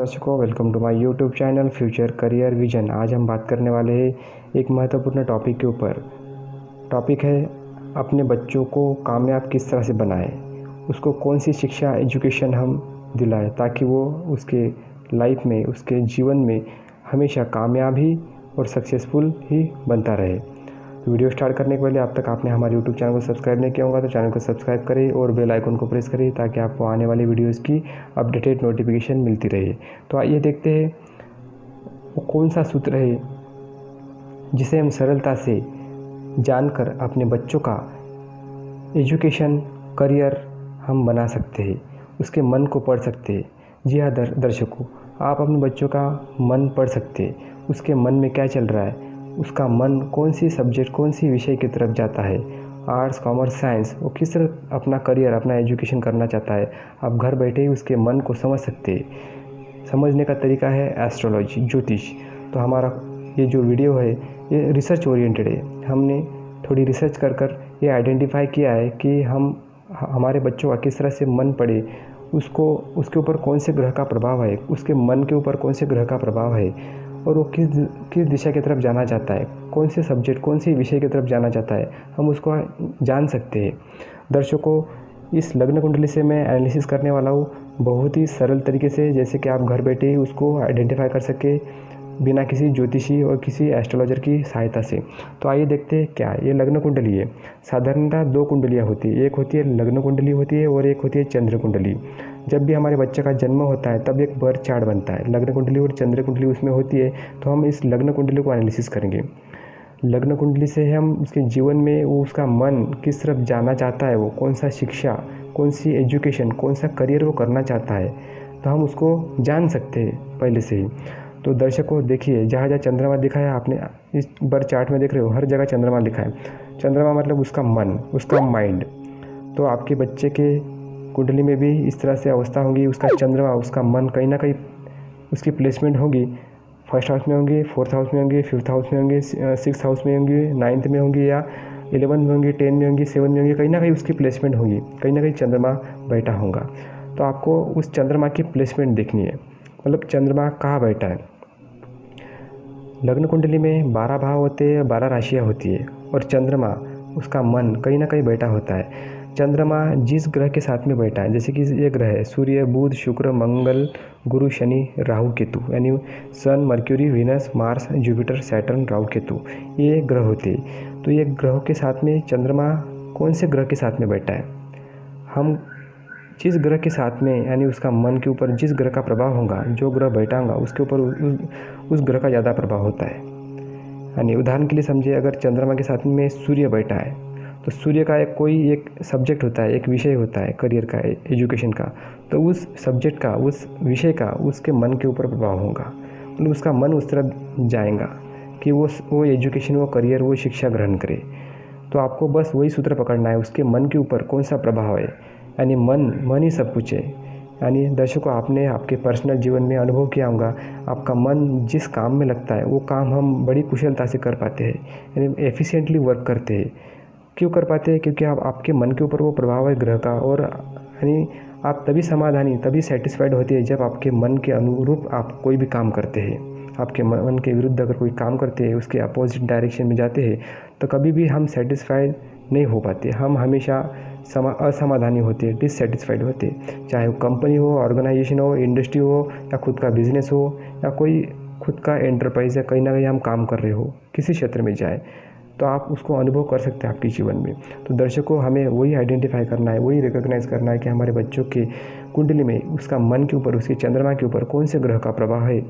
दर्शकों, welcome to my YouTube channel Future Career Vision. आज हम बात करने वाले हैं एक महत्वपूर्ण टॉपिक के ऊपर। टॉपिक है अपने बच्चों को कामयाब किस तरह से बनाएं, उसको कौन सी शिक्षा एजुकेशन हम दिलाएं ताकि वो उसके लाइफ में, उसके जीवन में हमेशा कामयाब ही और सक्सेसफुल ही बनता रहे। वीडियो स्टार्ट करने के पहले अब तक आपने हमारे यूट्यूब चैनल को सब्सक्राइब नहीं किया होगा तो चैनल को सब्सक्राइब करें और बेल आइकन को प्रेस करें ताकि आपको आने वाली वीडियोस की अपडेटेड नोटिफिकेशन मिलती रहे। तो आइए देखते हैं वो कौन सा सूत्र है जिसे हम सरलता से जानकर अपने बच्चों का एजुकेशन करियर हम बना सकते हैं, उसके मन को पढ़ सकते हैं। जी हाँ दर्शकों, आप अपने बच्चों का मन पढ़ सकते हैं, उसके मन में क्या चल रहा है, उसका मन कौन सी सब्जेक्ट, कौन सी विषय की तरफ जाता है, आर्ट्स, कॉमर्स, साइंस, वो किस तरह अपना करियर, अपना एजुकेशन करना चाहता है। आप घर बैठे ही उसके मन को समझ सकते हैं। समझने का तरीका है एस्ट्रोलॉजी, ज्योतिष। तो हमारा ये जो वीडियो है ये रिसर्च ओरिएंटेड है। हमने थोड़ी रिसर्च कर ये आइडेंटिफाई किया है कि हमारे बच्चों का किस तरह से मन पड़े, उसको उसके ऊपर कौन से ग्रह का प्रभाव है, उसके मन के ऊपर कौन से ग्रह का प्रभाव है और वो किस दिशा की तरफ जाना चाहता है, कौन से सब्जेक्ट, कौन सी विषय की तरफ जाना चाहता है, हम उसको जान सकते हैं। दर्शकों, इस लग्न कुंडली से मैं एनालिसिस करने वाला हूँ बहुत ही सरल तरीके से, जैसे कि आप घर बैठे ही उसको आइडेंटिफाई कर सके बिना किसी ज्योतिषी और किसी एस्ट्रोलॉजर की सहायता से। तो आइए देखते हैं क्या ये लग्न कुंडली है। साधारणतः दो कुंडलियाँ होती है, एक होती है लग्न कुंडली होती है और एक होती है चंद्र कुंडली। जब भी हमारे बच्चे का जन्म होता है तब एक बर्थ चार्ट बनता है, लग्न कुंडली और चंद्र कुंडली उसमें होती है। तो हम इस लग्न कुंडली को एनालिसिस करेंगे। लग्न कुंडली से हम उसके जीवन में वो उसका मन किस तरफ जाना चाहता है, वो कौन सा शिक्षा, कौन सी एजुकेशन, कौन सा करियर वो करना चाहता है, तो हम उसको जान सकते हैं पहले से ही। तो दर्शकों देखिए, जहाँ जहाँ चंद्रमा दिखा है, आपने इस बर्थ चार्ट में देख रहे हो हर जगह चंद्रमा लिखा है। चंद्रमा मतलब उसका मन, उसका माइंड। तो आपके बच्चे के कुंडली में भी इस तरह से अवस्था होगी, उसका चंद्रमा, उसका मन कहीं ना कहीं उसकी प्लेसमेंट होगी। फर्स्ट हाउस में होंगी, फोर्थ हाउस में होंगी, फिफ्थ हाउस में होंगी, सिक्स हाउस में होंगी, नाइन्थ में होंगी या 11 में होंगी, 10 में होंगी, 7 में होंगी, कहीं ना कहीं उसकी प्लेसमेंट होगी, कहीं ना कहीं चंद्रमा बैठा होगा। तो आपको उस चंद्रमा की प्लेसमेंट देखनी है, मतलब चंद्रमा कहाँ बैठा है। लग्न कुंडली में 12 भाव होते हैं, 12 राशियाँ होती है और चंद्रमा, उसका मन कहीं ना कहीं बैठा होता है। चंद्रमा जिस ग्रह के साथ में बैठा है, जैसे कि ये ग्रह है सूर्य, बुध, शुक्र, मंगल, गुरु, शनि, राहु, केतु, यानी sun, Mercury, Venus, Mars, Jupiter, Saturn, Rahu, Ketu, ये ग्रह होते हैं। तो ये ग्रहों के साथ में चंद्रमा कौन से ग्रह के साथ में बैठा है, हम जिस ग्रह के साथ में, यानी उसका मन के ऊपर जिस ग्रह का प्रभाव होगा, जो ग्रह बैठा होगा उसके ऊपर उस ग्रह का ज़्यादा प्रभाव होता है। यानी उदाहरण के लिए समझिए, अगर चंद्रमा के साथ में सूर्य बैठा है तो सूर्य का एक सब्जेक्ट होता है, एक विषय होता है करियर का, एजुकेशन का। तो उस सब्जेक्ट का, उस विषय का उसके मन के ऊपर प्रभाव होगा, मतलब उसका मन उस तरफ जाएगा कि वो एजुकेशन, वो करियर, वो शिक्षा ग्रहण करे। तो आपको बस वही सूत्र पकड़ना है, उसके मन के ऊपर कौन सा प्रभाव है। यानी मन ही सब कुछ है। यानी दर्शकों, आपने आपके पर्सनल जीवन में अनुभव किया होगा, आपका मन जिस काम में लगता है वो काम हम बड़ी कुशलता से कर पाते हैं, यानी एफिशिएंटली वर्क करते हैं। क्यों कर पाते हैं? क्योंकि आपके मन के ऊपर वो प्रभाव है ग्रह का। और यानी आप तभी समाधानी, तभी सेटिस्फाइड होती है जब आपके मन के अनुरूप आप कोई भी काम करते हैं। आपके मन के विरुद्ध अगर कोई काम करते हैं, उसके अपोजिट डायरेक्शन में जाते हैं, तो कभी भी हम सेटिस्फाइड नहीं हो पाते। हम हमेशा असमाधानी होते हैं, डिससेटिस्फाइड होते हैं। चाहे वो कंपनी हो, ऑर्गेनाइजेशन हो, इंडस्ट्री हो, या खुद का बिजनेस हो, या कोई खुद का एंटरप्राइज है, कहीं ना कहीं हम काम कर रहे हो, किसी क्षेत्र में जाए तो आप उसको अनुभव कर सकते हैं आपके जीवन में। तो दर्शकों, हमें वही आइडेंटिफाई करना है, वही रिकॉग्नाइज करना है कि हमारे बच्चों के कुंडली में उसका मन के ऊपर, उसके चंद्रमा के ऊपर कौन से ग्रह का प्रभाव है,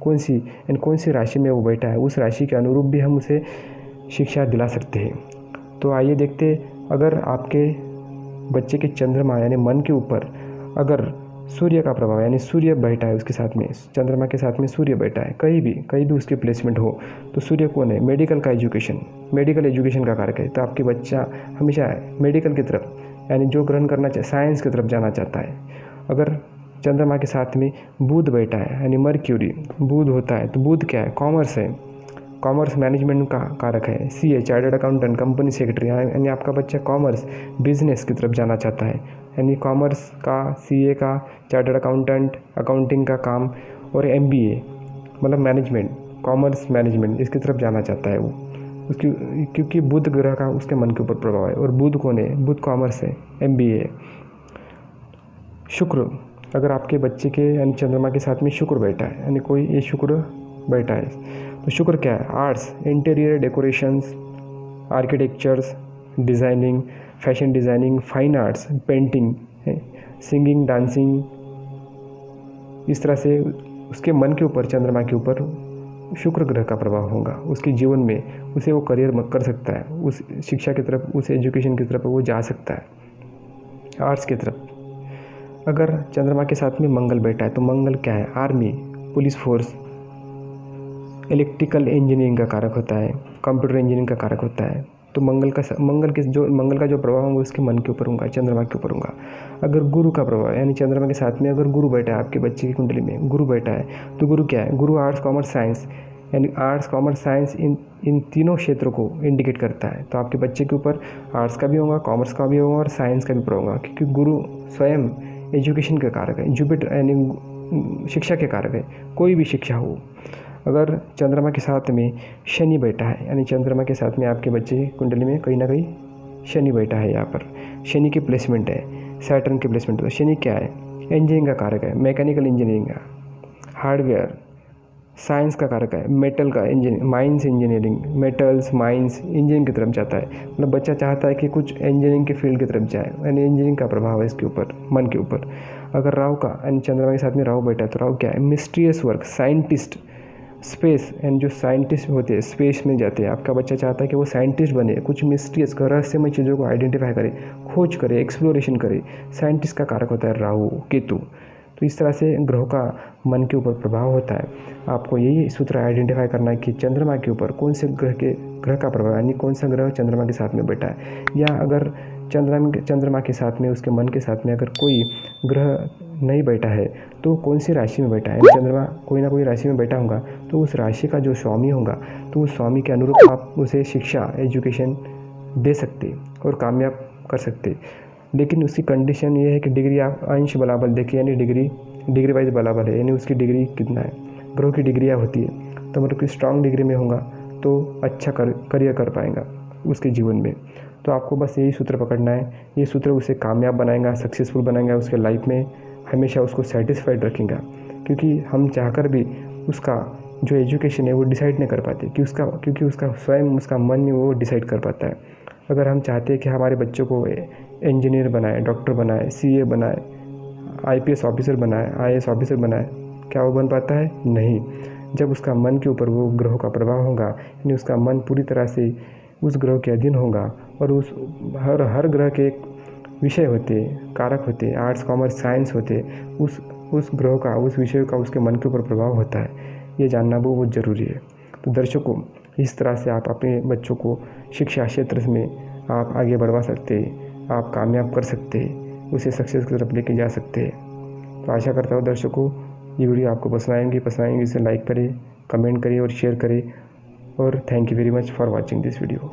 कौन सी राशि में वो बैठा है। उस राशि के अनुरूप भी हम उसे शिक्षा दिला सकते हैं। तो आइए देखते, अगर आपके बच्चे के चंद्रमा यानी मन के ऊपर अगर सूर्य का प्रभाव, यानी सूर्य बैठा है उसके साथ में, चंद्रमा के साथ में सूर्य बैठा है, कहीं भी उसकी प्लेसमेंट हो, तो सूर्य कौन है? मेडिकल एजुकेशन का कारक है। तो आपके बच्चा हमेशा मेडिकल की तरफ, यानी जो ग्रहण करना चाहे, साइंस की तरफ जाना चाहता है। अगर चंद्रमा के साथ में बुध बैठा है, यानी मर्क्यूरी, बुध होता है, तो बुध क्या है? कॉमर्स है, कॉमर्स मैनेजमेंट का कारक है। CA, chartered accountant, company secretary, यानी आपका बच्चा कॉमर्स, बिजनेस की तरफ जाना चाहता है, यानी कॉमर्स का, सीए का, चार्टर्ड अकाउंटेंट, अकाउंटिंग का काम, और MBA मतलब मैनेजमेंट, कॉमर्स मैनेजमेंट, इसकी तरफ जाना चाहता है वो उसकी, क्योंकि बुध ग्रह का उसके मन के ऊपर प्रभाव है। और बुध कौन है? बुध कॉमर्स है, MBA है। शुक्र, अगर आपके बच्चे के यानी चंद्रमा के साथ में शुक्र बैठा है, यानी कोई ये शुक्र बैठा है, तो शुक्र क्या है? Arts, interior decorations, architectures, designing, fashion designing, fine arts, painting, singing, dancing, इस तरह से उसके मन के ऊपर, चंद्रमा के ऊपर शुक्र ग्रह का प्रभाव होगा। उसके जीवन में उसे वो करियर कर सकता है, उस शिक्षा की तरफ, उस एजुकेशन की तरफ वो जा सकता है, आर्ट्स की तरफ। अगर चंद्रमा के साथ में मंगल बैठा है तो मंगल क्या है? Army, police force, electrical engineering का कारक होता है, कंप्यूटर इंजीनियरिंग का कारक होता है। तो मंगल का जो प्रभाव होगा उसके मन के ऊपर होगा, चंद्रमा के ऊपर होगा। अगर गुरु का प्रभाव यानी चंद्रमा के साथ में अगर गुरु बैठा है आपके बच्चे की कुंडली में, गुरु बैठा है तो गुरु क्या है? गुरु आर्ट्स कॉमर्स साइंस, यानी आर्ट्स कॉमर्स साइंस इन तीनों क्षेत्रों को इंडिकेट करता है। तो आपके बच्चे के ऊपर आर्ट्स का भी होगा, कॉमर्स का भी होगा और साइंस का भी प्रभाव होगा, क्योंकि गुरु स्वयं एजुकेशन का कारक है, जुपिटर यानी शिक्षा के कारक है, कोई भी शिक्षा हो। अगर चंद्रमा के साथ में शनि बैठा है, यानी चंद्रमा के साथ में आपके बच्चे की कुंडली में कहीं ना कहीं शनि बैठा है, यहाँ पर शनि की प्लेसमेंट है, सैटर्न की प्लेसमेंट है। तो शनि क्या है? इंजीनियरिंग का कारक है, मैकेनिकल इंजीनियरिंग का, हार्डवेयर, साइंस का कारक है, मेटल का engineering, mines engineering, metals, mines, engineering की तरफ जाता है। मतलब बच्चा चाहता है कि कुछ इंजीनियरिंग के फील्ड की तरफ जाए, यानी इंजीनियरिंग का प्रभाव है इसके ऊपर, मन के ऊपर। अगर राहु का यानी चंद्रमा के साथ में राहु बैठा है तो राहु क्या है? Mysterious work, scientist, space, and जो साइंटिस्ट होते हैं स्पेस में जाते हैं, आपका बच्चा चाहता है कि वो साइंटिस्ट बने, कुछ मिस्टीरियस रहस्यमय चीज़ों को आइडेंटिफाई करे, खोज करे, एक्सप्लोरेशन करे। साइंटिस्ट का कारक होता है राहु, केतु। तो इस तरह से ग्रहों का मन के ऊपर प्रभाव होता है। आपको यही सूत्र आइडेंटिफाई करना है कि चंद्रमा के ऊपर कौन से ग्रह का प्रभाव, यानी कौन सा ग्रह चंद्रमा के साथ में बैठा है। या अगर चंद्रमा के साथ में, उसके मन के साथ में अगर कोई ग्रह नहीं बैठा है तो कौन सी राशि में बैठा है, चंद्रमा कोई ना कोई राशि में बैठा होगा तो उस राशि का जो स्वामी होगा तो उस स्वामी के अनुरूप आप उसे शिक्षा, एजुकेशन दे सकते और कामयाब कर सकते। लेकिन उसकी कंडीशन ये है कि डिग्री आप अंश बलाबल देखिए, यानी डिग्री वाइज बलाबल है, यानी उसकी डिग्री कितना है। ग्रह की डिग्रियाँ होती है, तो मतलब कि स्ट्रांग डिग्री में होगा तो अच्छा करियर कर पाएगा उसके जीवन में। तो आपको बस यही सूत्र पकड़ना है, ये सूत्र उसे कामयाब बनाएगा, सक्सेसफुल बनाएगा, उसके लाइफ में हमेशा उसको सेटिस्फाइड रखेगा। क्योंकि हम चाहकर भी उसका जो एजुकेशन है वो डिसाइड नहीं कर पाते, क्योंकि उसका स्वयं उसका मन नहीं वो डिसाइड कर पाता है। अगर हम चाहते हैं कि हमारे बच्चों को इंजीनियर बनाए, डॉक्टर बनाए, CA बनाए, IPS ऑफिसर बनाए, IAS ऑफिसर बनाए, क्या वो बन पाता है? नहीं। जब उसका मन के ऊपर वो ग्रहों का प्रभाव होगा, यानी उसका मन पूरी तरह से उस ग्रह के अधीन होगा और उस हर ग्रह के एक विषय होते, कारक होते, आर्ट्स कॉमर्स साइंस होते, उस ग्रह का, उस विषय का उसके मन के ऊपर प्रभाव होता है। ये जानना बहुत ज़रूरी है। तो दर्शकों, इस तरह से आप अपने बच्चों को शिक्षा क्षेत्र में आप आगे बढ़वा सकते, आप कामयाब कर सकते, उसे सक्सेस की तरफ लेके जा सकते। तो आशा करता हूँ दर्शकों ये वीडियो आपको पसंद आएंगी, इसे लाइक करें, कमेंट करें और शेयर करें। और thank you very much for watching this video.